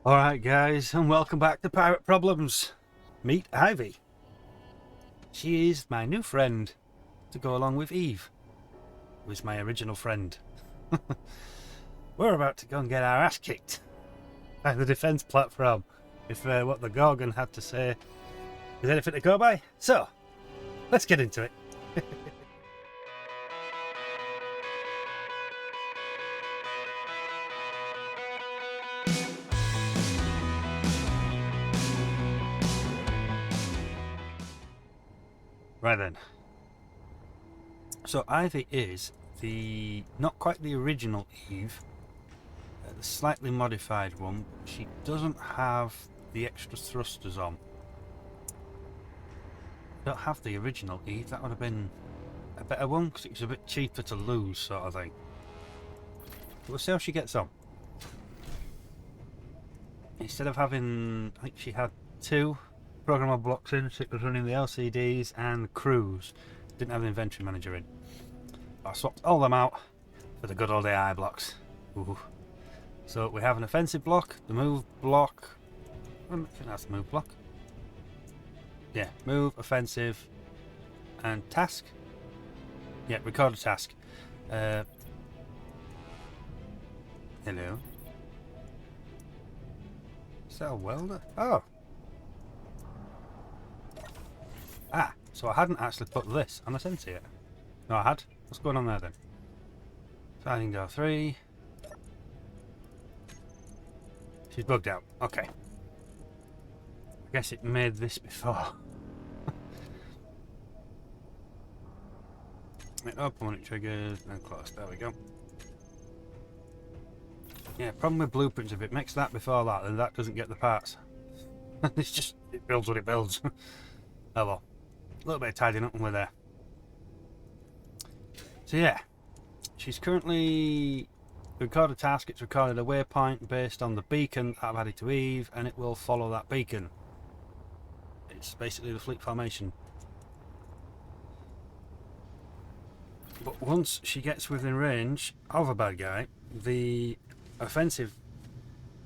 Alright guys, and welcome back to Pirate Problems. Meet Ivy. She is my new friend to go along with Eve, who is my original friend. We're about to go and get our ass kicked by the defence platform if what the Gorgon had to say is anything to go by. So, let's get into it. Right then. So Ivy is the not quite the original Eve, the slightly modified one. She doesn't have the extra thrusters on. Don't have the original Eve. That would have been a better one because it was a bit cheaper to lose, sort of thing. But we'll see how she gets on. Instead of having, I think she had 2 programmable blocks in, so it was running the LCDs and the crews. Didn't have the inventory manager in. I swapped all them out for the good old AI blocks. Ooh. So we have an offensive block, the move block. I think that's the move block. Yeah, move, offensive, and task. Yeah, record a task. Hello. Is that a welder? Oh. Ah, so I hadn't actually put this on the sensor yet. No, I had. What's going on there then? Sliding door 3. She's bugged out. Okay. I guess it made this before. Open when it triggers, and close. There we go. Yeah, problem with blueprints, if it makes that before that, then that doesn't get the parts. It's just, it builds what it builds. Oh well. A little bit of tidying up and we're there. So yeah, she's currently recorded a task. It's recorded a waypoint based on the beacon that I've added to Eve, and it will follow that beacon. It's basically the fleet formation. But once she gets within range of a bad guy, the offensive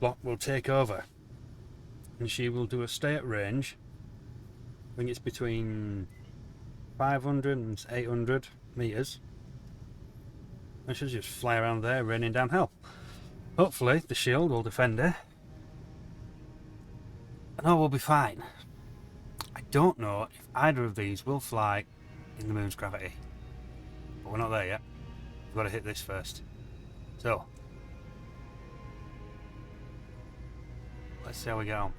block will take over, and she will do a stay at range. I think it's between 500 and 800 meters. And she'll just fly around there raining down hell. Hopefully the shield will defend her and all will be fine. I don't know if either of these will fly in the moon's gravity, but we're not there yet. We've got to hit this first. So let's see how we get on.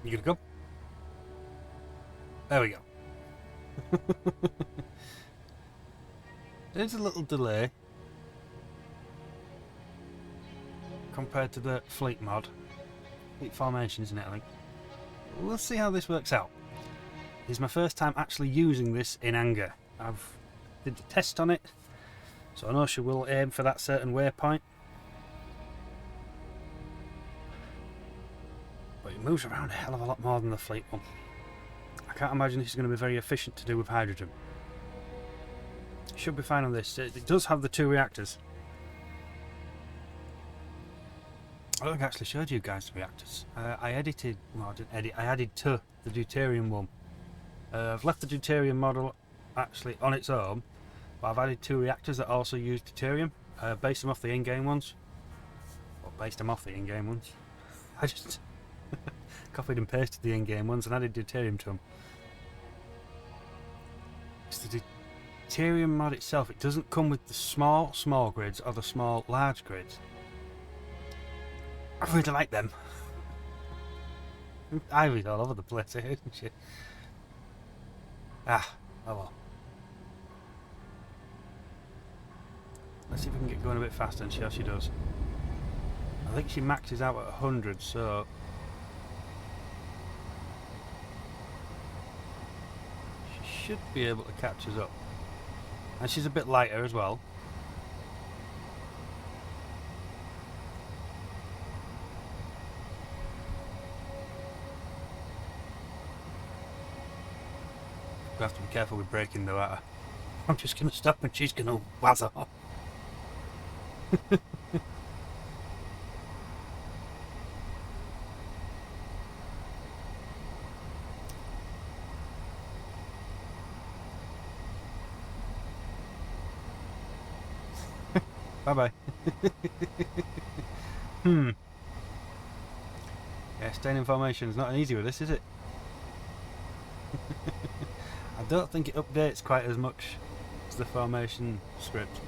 You gonna go? There we go. There's a little delay compared to the fleet mod. Fleet formation, isn't it, I think? We'll see how this works out. This is my first time actually using this in anger. I've did the test on it, so I know she will aim for that certain waypoint. But it moves around a hell of a lot more than the fleet one. I can't imagine this is going to be very efficient to do with hydrogen. Should be fine on this. It does have the 2 reactors. I don't think I actually showed you guys the reactors. I edited, well I didn't edit, I added to the deuterium one. I've left the deuterium model actually on its own, but I've added 2 reactors that also use deuterium. Based them off the in-game ones. Or based them off the in-game ones. I just copied and pasted the in-game ones and added deuterium to them. It's the deuterium mod itself. It doesn't come with the small grids or the small large grids. I really like them. Ivy's all over the place here, isn't she? Ah, oh well. Let's see if we can get going a bit faster and see how she does. I think she maxes out at 100, so she should be able to catch us up. And she's a bit lighter as well. We have to be careful with braking though, aren't I? I'm just going to stop and she's going to wazz off. Bye-bye. Yeah, staying in formation is not easy with this, is it? I don't think it updates quite as much as the formation script.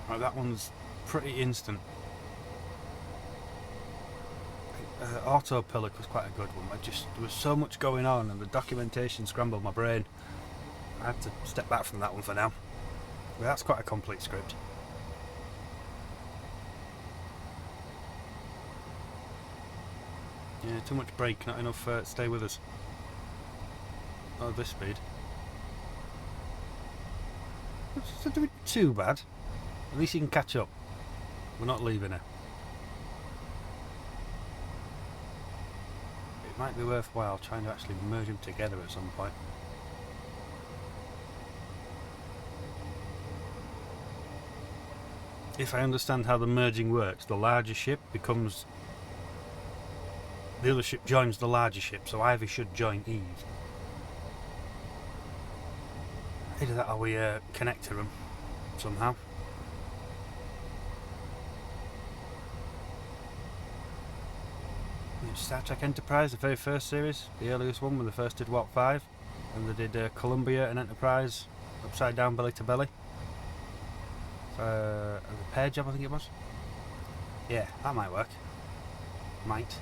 Right, that one's pretty instant. Auto Pillock was quite a good one. There was so much going on and the documentation scrambled my brain. I had to step back from that one for now. But that's quite a complete script. Yeah, too much brake, not enough stay with us. Not at this speed. It's not doing too bad. At least you can catch up. We're not leaving her. It might be worthwhile trying to actually merge them together at some point. If I understand how the merging works, the larger ship becomes... the other ship joins the larger ship, so Ivy should join Eve. Either that or we connect to them somehow. Star Trek Enterprise, the very first series, the earliest one when they first did Warp 5, and they did Columbia and Enterprise upside down belly to belly. A repair job, I think it was. Yeah, that might work. Might.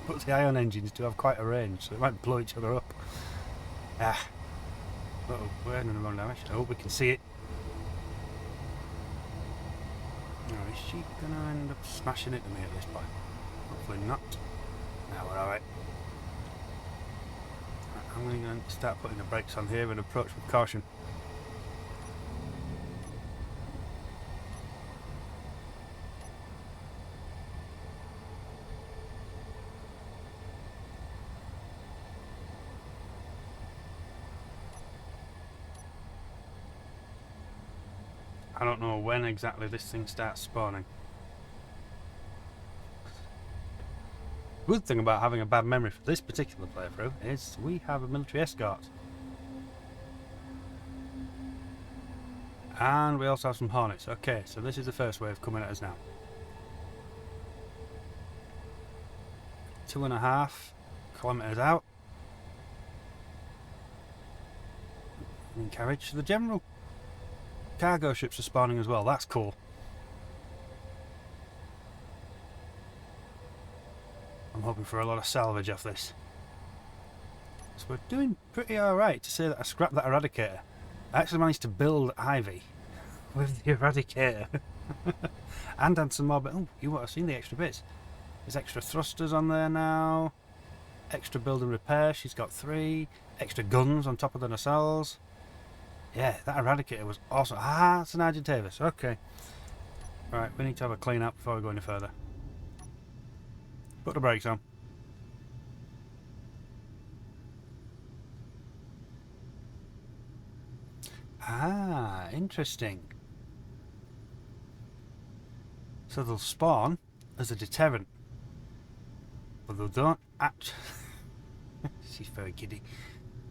But the ion engines do have quite a range, so it might blow each other up. Ah. Uh-oh, we're heading in the wrong direction. I hope we can see it. Oh, is she gonna end up smashing into me at this point? Hopefully not. Now we're alright. I'm going to start putting the brakes on here and approach with caution. I don't know when exactly this thing starts spawning. Good thing about having a bad memory for this particular playthrough is we have a military escort. And we also have some Hornets. Okay, so this is the first wave coming at us now. 2.5 kilometres out. In carriage. The general cargo ships are spawning as well. That's cool. I'm hoping for a lot of salvage off this. So we're doing pretty alright to say that I scrapped that Eradicator. I actually managed to build Ivy with the Eradicator. And add some more, but oh, you would have seen the extra bits. There's extra thrusters on there now. Extra build and repair, she's got 3. Extra guns on top of the nacelles. Yeah, that Eradicator was awesome. Ah, it's an Argentavis, okay. Right, we need to have a clean up before we go any further. Put the brakes on. Ah, interesting. So they'll spawn as a deterrent. But they don't actually... She's very giddy.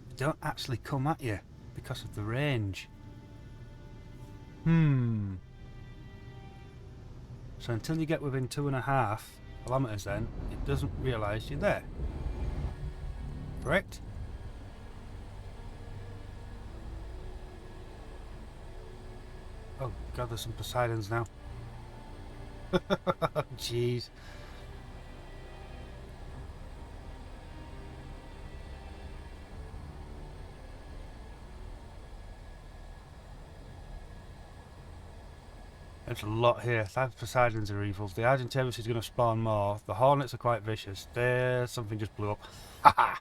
They don't actually come at you because of the range. So until you get within 2.5 kilometres then, it doesn't realise you're there. Correct? Oh god, there's some Poseidons now. Jeez. There's a lot here. 5 Poseidons are evils. The Argentavis is going to spawn more. The Hornets are quite vicious. There, something just blew up. Haha!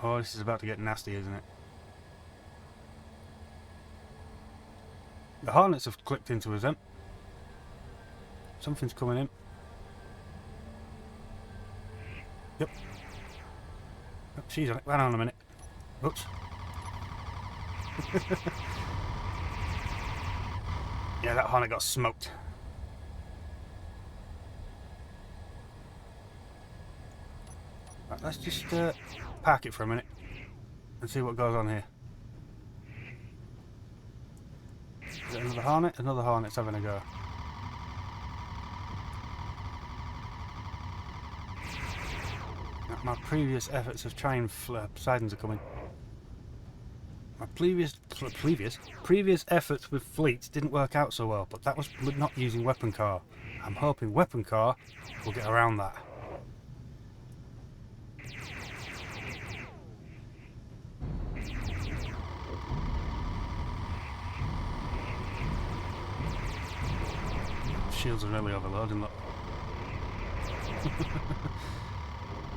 Oh, this is about to get nasty, isn't it? The Hornets have clicked into us then. Something's coming in. Yep. Oh, she's on it. Hang on a minute. Oops. Yeah, that hornet got smoked. Right, let's just park it for a minute and see what goes on here. Is it another hornet? Another hornet's having a go. My previous efforts of trying Poseidons are coming. My previous efforts with fleets didn't work out so well, but that was not using weapon car. I'm hoping weapon car will get around that. Shields are really overloading, look.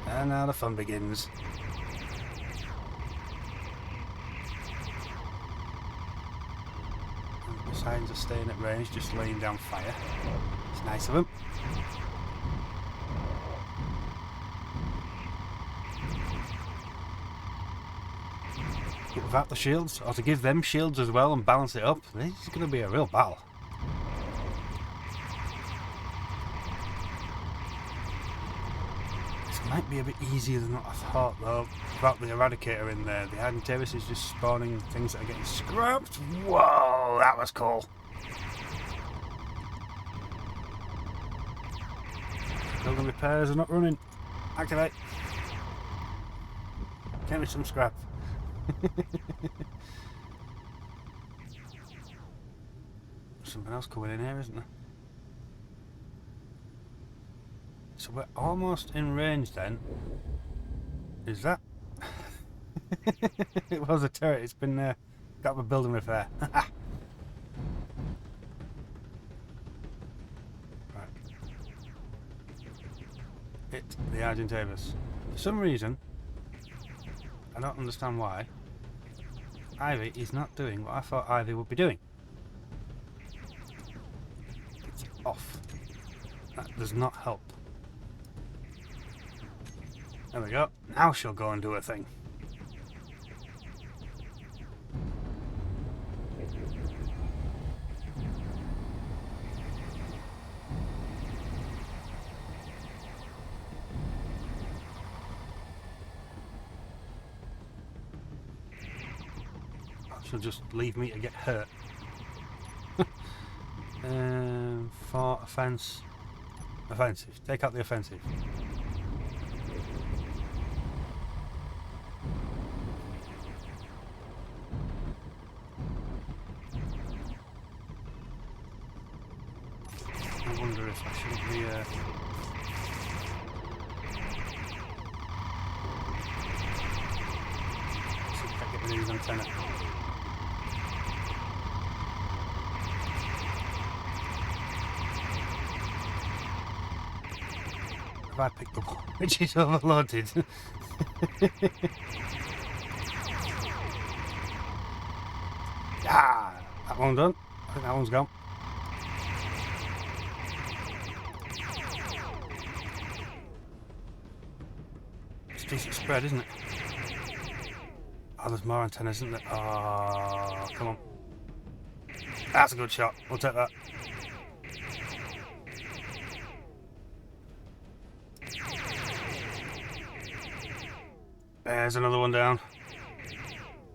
And now the fun begins. And the signs are staying at range, just laying down fire. It's nice of them. Without the shields, or to give them shields as well and balance it up, this is going to be a real battle. Might be a bit easier than what I thought though. Without the Eradicator in there, the Argentavis is just spawning things that are getting scrapped. Whoa, that was cool. Building repairs are not running. Activate. Get me some scrap. Something else coming in here, isn't there? So we're almost in range then. Is that? It was a turret. It's been got up a building repair. Right. Hit the Argentavis. For some reason, I don't understand why, Ivy is not doing what I thought Ivy would be doing. It's off. That does not help. There we go. Now she'll go and do her thing. She'll just leave me to get hurt. For offensive. Take out the offensive. I wonder if I should be see if I get rid of these antenna. Have I picked the one which is overloaded? Ah, that one done. I think that one's gone. It's a decent spread, isn't it? Oh, there's more antennas, isn't there? Oh, come on. That's a good shot. We'll take that. There's another one down.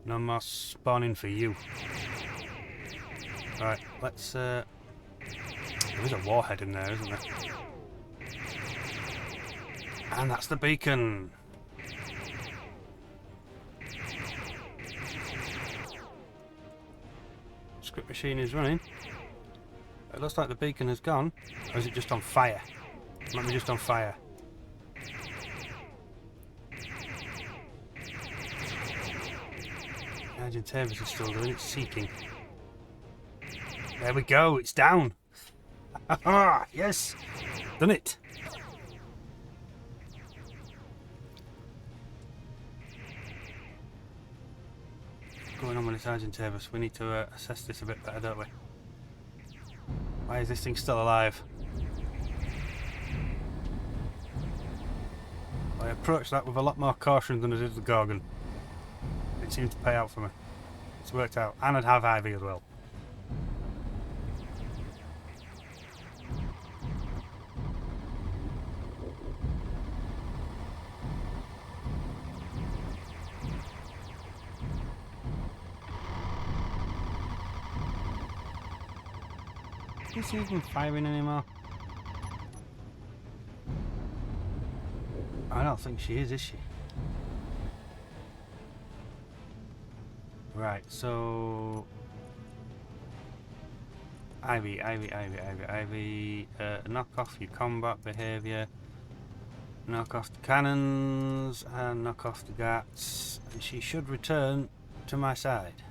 No more spawning for you. Right, let's there is a warhead in there, isn't there? And that's the beacon. Script machine is running. It looks like the beacon has gone. Or is it just on fire? Might be just on fire. Argentavis is still doing it, seeking. There we go, it's down. Ah, yes, done it. What's going on with this Argentavis? We need to assess this a bit better, don't we? Why is this thing still alive? I approached that with a lot more caution than I did the Gorgon. It seemed to pay out for me. It's worked out. And I'd have Ivy as well. Is he even firing anymore? I don't think she is she? Right, so... Ivy, knock off your combat behaviour, knock off the cannons, and knock off the gats, and she should return to my side.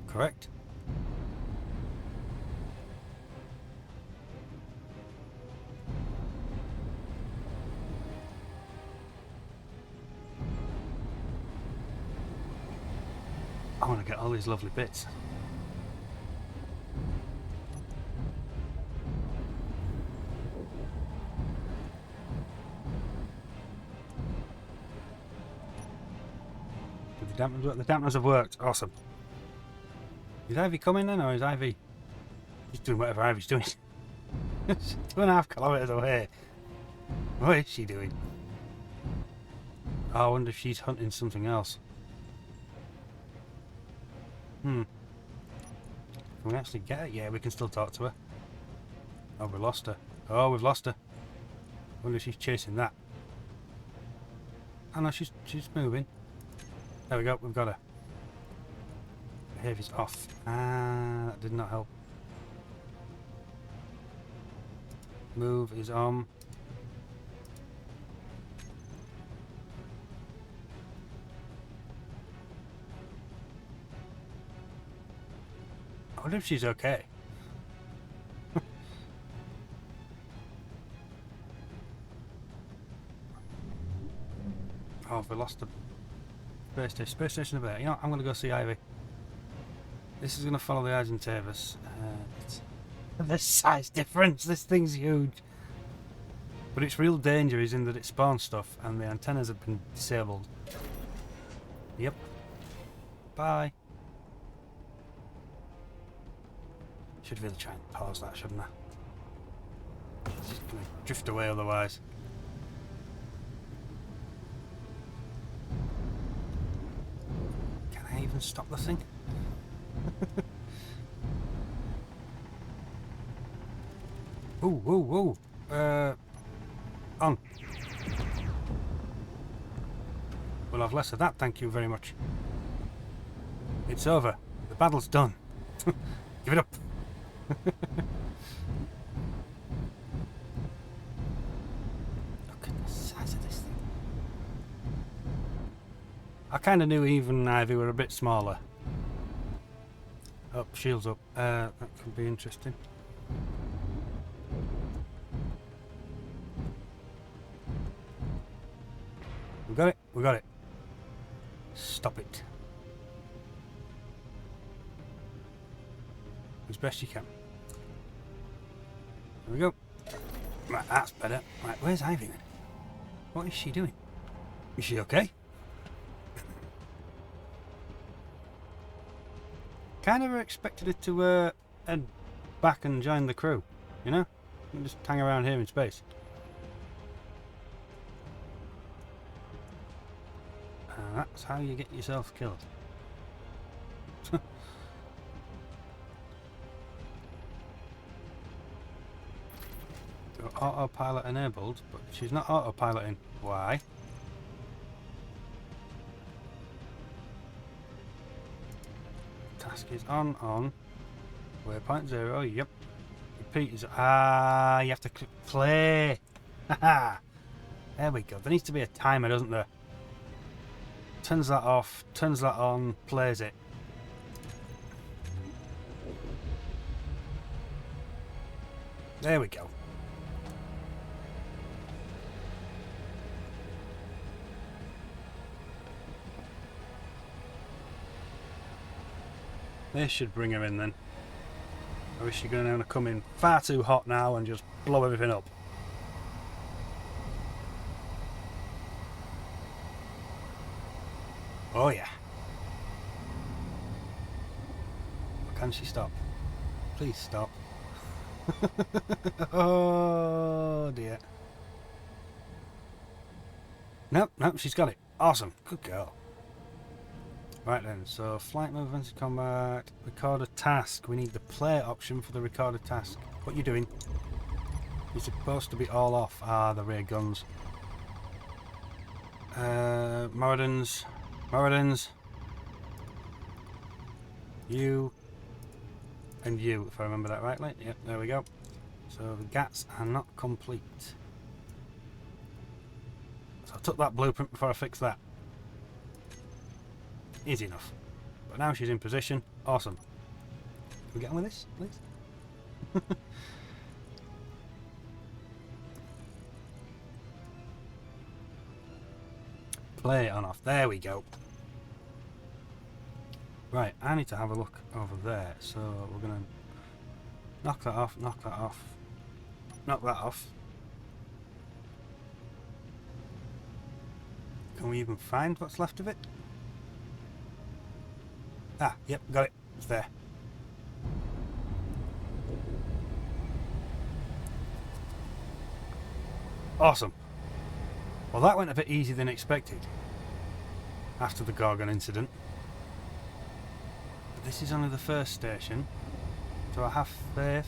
Correct? I want to get all these lovely bits. Did the dampers work? The dampers have worked. Awesome. Is Ivy coming then, or is Ivy... She's doing whatever Ivy's doing. 2.5 kilometres away. What is she doing? Oh, I wonder if she's hunting something else. Can we actually get it? Yeah, we can still talk to her. Oh, we lost her. Oh, we've lost her. I wonder if she's chasing that. Oh no, she's moving. There we go, we've got her. Behaviour's off. Ah, that did not help. Move is on. I wonder if she's okay. Oh, we lost the space station. Space station a bit. You know what? I'm going to go see Ivy. This is going to follow the Argentavis. The size difference. This thing's huge. But its real danger is in that it spawns stuff and the antennas have been disabled. Yep. Bye. Should really try and pause that, shouldn't I? It's just going to drift away otherwise. Can I even stop the thing? Ooh, ooh, ooh. On. We'll have less of that, thank you very much. It's over. The battle's done. Give it up. Look at the size of this thing. I kind of knew even Ivy were a bit smaller. Oh, shields up. That could be interesting. We got it. We got it. Stop it. As best you can. There we go. Right, that's better. Right, where's Ivy then? What is she doing? Is she okay? Kind of expected it to head back and join the crew, you know? And just hang around here in space. And that's how you get yourself killed. Autopilot enabled, but she's not autopiloting. Why? Task is on. Waypoint 0, yep. Repeat is, you have to click play. Haha. There we go. There needs to be a timer, doesn't there? Turns that off, turns that on, plays it. There we go. This should bring her in then. I wish you're going to come in far too hot now and just blow everything up. Oh yeah. Can she stop? Please stop. Oh dear. Nope, nope, she's got it. Awesome. Good girl. Right then, so flight movements, combat, record a task. We need the play option for the record a task. What are you doing? You're supposed to be all off. Ah, the rear guns. Moradins. Moradins. You. And you, if I remember that rightly. Yep, there we go. So the GATs are not complete. So I took that blueprint before I fixed that. Easy enough. But now she's in position. Awesome. Can we get on with this, please? Play it on off. There we go. Right, I need to have a look over there. So we're going to knock that off, knock that off, knock that off. Can we even find what's left of it? Ah, yep, got it. It's there. Awesome. Well, that went a bit easier than expected after the Gorgon incident. But this is only the first station, so I have faith.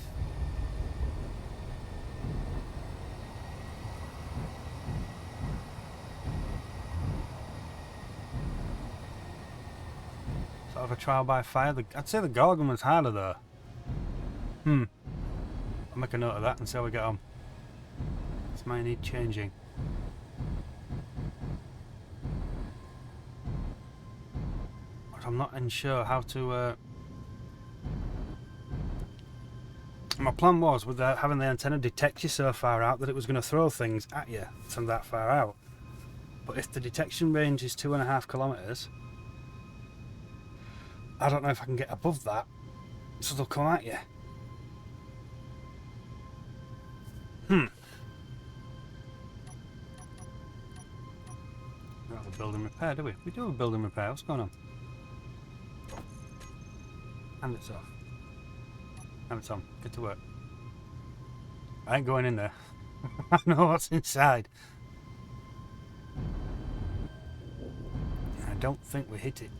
Sort of a trial by fire. I'd say the Gorgon was harder though. I'll make a note of that and see how we get on. This might need changing. But I'm not unsure how to... My plan was, with having the antenna detect you so far out, that it was going to throw things at you from that far out. But if the detection range is 2.5 kilometers, I don't know if I can get above that, so they'll come at you. We don't have a building repair, do we? We do have a building repair. What's going on? And it's off. And it's on. Get to work. I ain't going in there. I know what's inside. I don't think we hit it.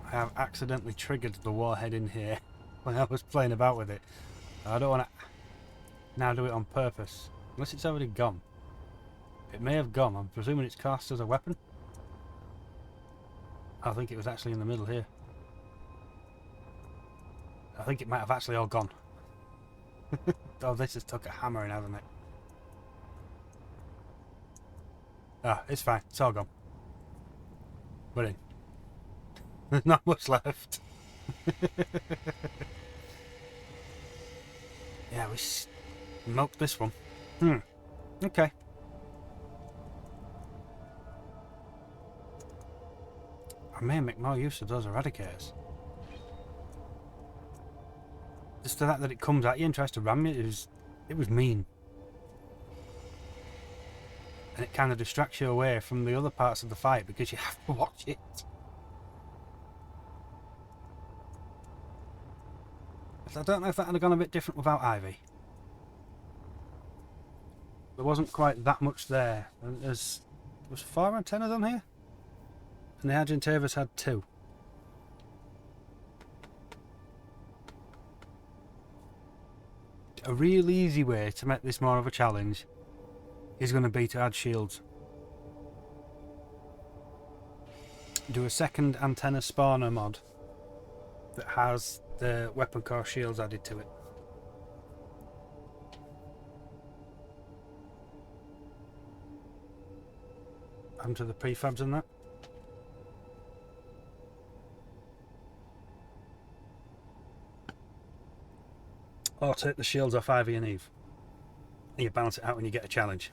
I have accidentally triggered the warhead in here when I was playing about with it. I don't want to now do it on purpose, unless it's already gone. It may have gone. I'm presuming it's cast as a weapon. I think it was actually in the middle here. I think it might have actually all gone. Oh, this has took a hammering, hasn't it? Ah, it's fine. It's all gone. We're in. There's not much left. Yeah, we smoked this one. Okay. I may make more use of those eradicators. Just the fact that it comes at you and tries to ram you, it was mean. And it kind of distracts you away from the other parts of the fight because you have to watch it. I don't know if that had gone a bit different without Ivy. There wasn't quite that much there. Was 4 antennas on here? And the Argentavis had 2. A real easy way to make this more of a challenge is going to be to add shields. Do a second antenna spawner mod that has the weapon core shields added to it. Onto the prefabs and that. Or take the shields off Ivy and Eve. And you balance it out when you get a challenge.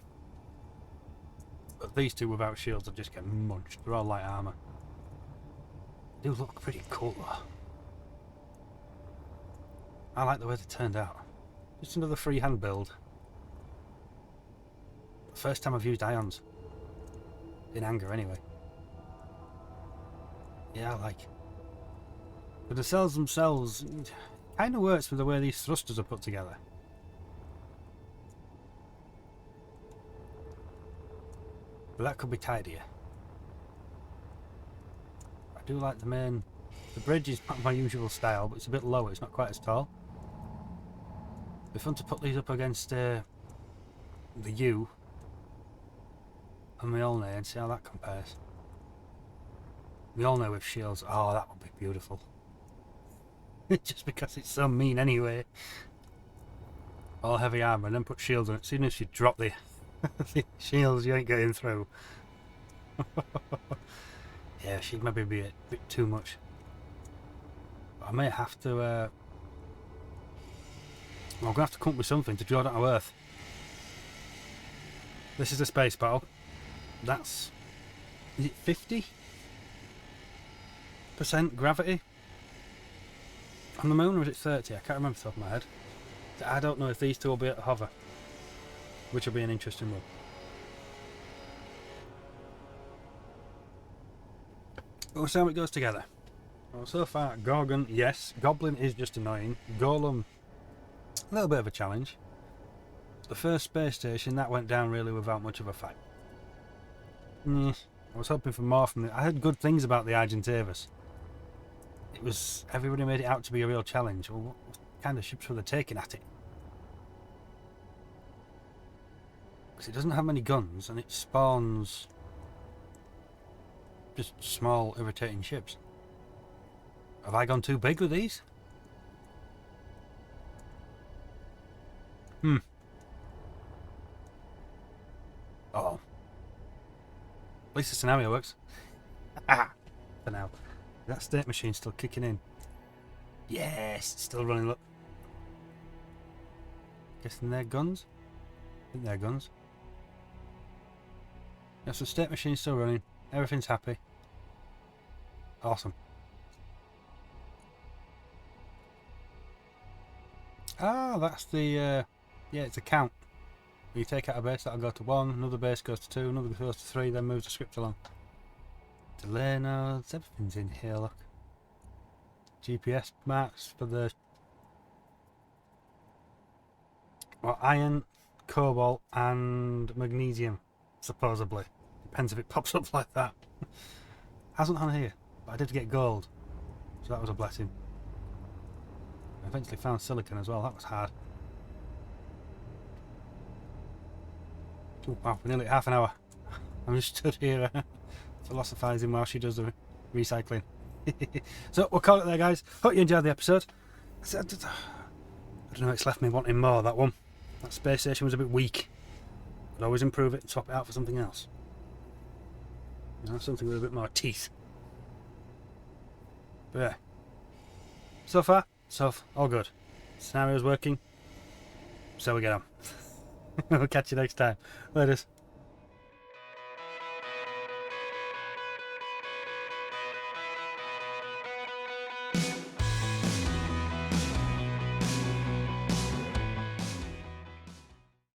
But these two without shields will just get munched. They're all light armour. They do look pretty cool though. I like the way they turned out. Just another freehand build. First time I've used ions. In anger, anyway. Yeah, I like. But the cells themselves kind of works with the way these thrusters are put together. But that could be tidier. I do like the main... The bridge is not my usual style, but it's a bit lower. It's not quite as tall. It'd be fun to put these up against the U and Mjolnir and see how that compares. Mjolnir with shields. Oh, that would be beautiful. Just because it's so mean anyway. All heavy armour and then put shields on it. As soon as you drop the, the shields, you ain't getting through. Yeah, she'd maybe be a bit too much. I may have to... I'm going to have to come up with something to draw down to Earth. This is a space battle. That's... Is it 50% gravity on the moon, or is it 30? I can't remember off the top of my head. I don't know if these two will be able to hover, which will be an interesting one. We'll see how it goes together. Well, so far, Gorgon, yes. Goblin is just annoying. Golem, a little bit of a challenge. The first space station, that went down really without much of a fight. I was hoping for more from it. I heard good things about the Argentavis. It was... Everybody made it out to be a real challenge. Well, what kind of ships were they taking at it? Because it doesn't have many guns, and it spawns... just small, irritating ships. Have I gone too big with these? Oh. At least the scenario works. For now. That state machine's still kicking in. Yes, it's still running, look. Guessing they're guns? I think they're guns. Yes, the state machine's still running. Everything's happy. Awesome. Ah, that's the... yeah, it's a count. You take out a base, that'll go to 1, another base goes to 2, another goes to 3, then moves the script along. Delay nodes, everything's in here, look. GPS marks for the... Well, iron, cobalt and magnesium, supposedly. Depends if it pops up like that. Hasn't on here, but I did get gold, so that was a blessing. I eventually found silicon as well, that was hard. Oh, wow, we're nearly at half an hour. I'm just stood here philosophising while she does the recycling. So we'll call it there, guys. Hope you enjoyed the episode. I don't know, it's left me wanting more, that one. That space station was a bit weak. I'd always improve it and swap it out for something else. You know, something with a bit more teeth. But yeah. So far, all good. Scenario's working. So we get on. We'll catch you next time. Later.